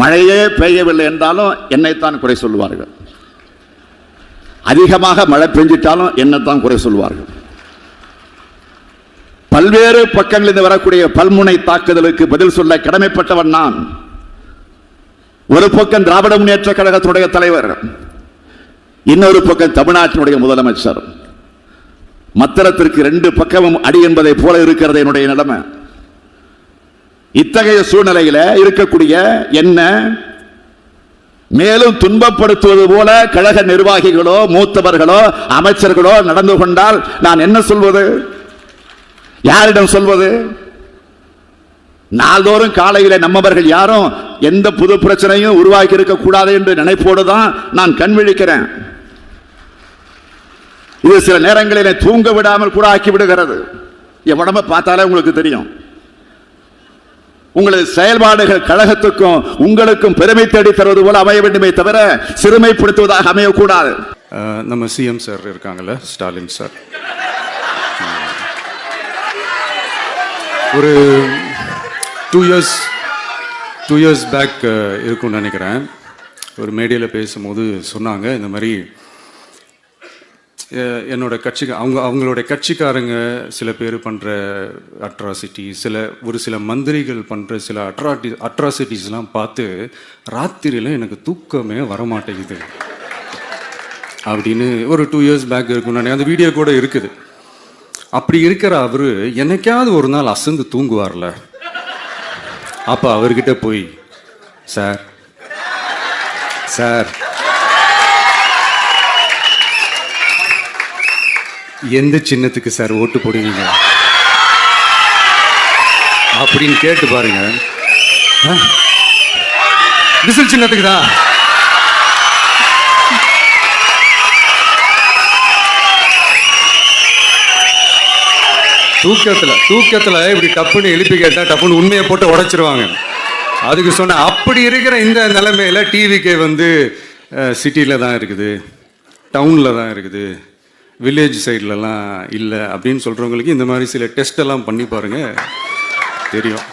மழையே பெய்யவில்லை என்றாலும் என்னைத்தான் குறை சொல்லுவார்கள். அதிகமாக மழை பெஞ்சிட்டாலும் என்னத்தான் குறை சொல்வார்கள். பல்வேறு பக்கங்களில் வரக்கூடிய பல்முனை தாக்குதலுக்கு பதில் சொல்ல கடமைப்பட்டவன் நான். ஒரு பக்கம் திராவிட முன்னேற்ற கழகத்துடைய தலைவர், இன்னொரு பக்கம் தமிழ்நாட்டினுடைய முதலமைச்சர். மத்திரத்திற்கு 2 பக்கமும் அடி என்பதை போல இருக்கிறது என்னுடைய நிலைமை. இத்தகைய சூழ்நிலையில இருக்கக்கூடிய என்ன மேலும் துன்பப்படுத்துவது போல கழக நிர்வாகிகளோ மூத்தவர்களோ அமைச்சர்களோ நடந்து கொண்டால் நான் என்ன சொல்வது? யாரிடம் சொல்வது? நாள்தோறும் காலையில நம்மவர்கள் யாரும் எந்த புது பிரச்சனையும் உருவாக்கி இருக்க கூடாது என்று நினைப்போடு தான் நான் கண் விழிக்கிறேன். இது சில நேரங்களில் தூங்க விடாமல் கூட ஆக்கி விடுகிறது. என் உடம்ப பார்த்தாலே உங்களுக்கு தெரியும். உங்களது செயல்பாடுகள் கழகத்துக்கும் உங்களுக்கும் பெருமை தேடி தருவது போல அமைய வேண்டுமே தவிர சிறுமைப்படுத்துவதாக அமையக்கூடாது. நம்ம சிஎம் சார் இருக்காங்கல்ல, ஸ்டாலின் சார், ஒரு 2 இயர்ஸ் பேக் இருக்கும்னு நினைக்கிறேன். ஒரு மேடையில் பேசும்போது சொன்னாங்க, இந்த மாதிரி என்னோட கட்சிக்கு அவங்களுடைய கட்சிக்காரங்க சில பேர் பண்ணுற அட்ராசிட்டி, ஒரு சில மந்திரிகள் பண்ணுற சில அட்ராசிட்டிஸ்லாம் பார்த்து ராத்திரியில் எனக்கு தூக்கமே வரமாட்டேங்குது அப்படின்னு ஒரு 2 இயர்ஸ் பேக் இருக்கும். நான் அந்த வீடியோ கூட இருக்குது. அப்படி இருக்கிற அவரு என்னைக்காவது ஒரு நாள் அசந்து தூங்குவார்ல, அப்போ அவர்கிட்ட போய் சார் சார் எந்த சின்னத்துக்கு சார் ஓட்டு போடுவீங்க அப்படின்னு கேட்டு பாருங்க. விசில் சின்னத்துக்கு தான். தூக்கத்துல இப்படி டப்புன்னு எழுப்பி கேட்டா டப்புன்னு உண்மையை போட்டு உடைச்சிருவாங்க. அதுக்கு சொன்ன அப்படி இருக்கிற இந்த நிலைமையில டிவிக்கே வந்து சிட்டியில தான் இருக்குது, டவுன்ல தான் இருக்குது, வில்லேஜ் சைட்லலாம் இல்லை அப்படின்னு சொல்கிறவங்களுக்கு இந்த மாதிரி சில டெஸ்ட் எல்லாம் பண்ணி பாருங்க, தெரியும்.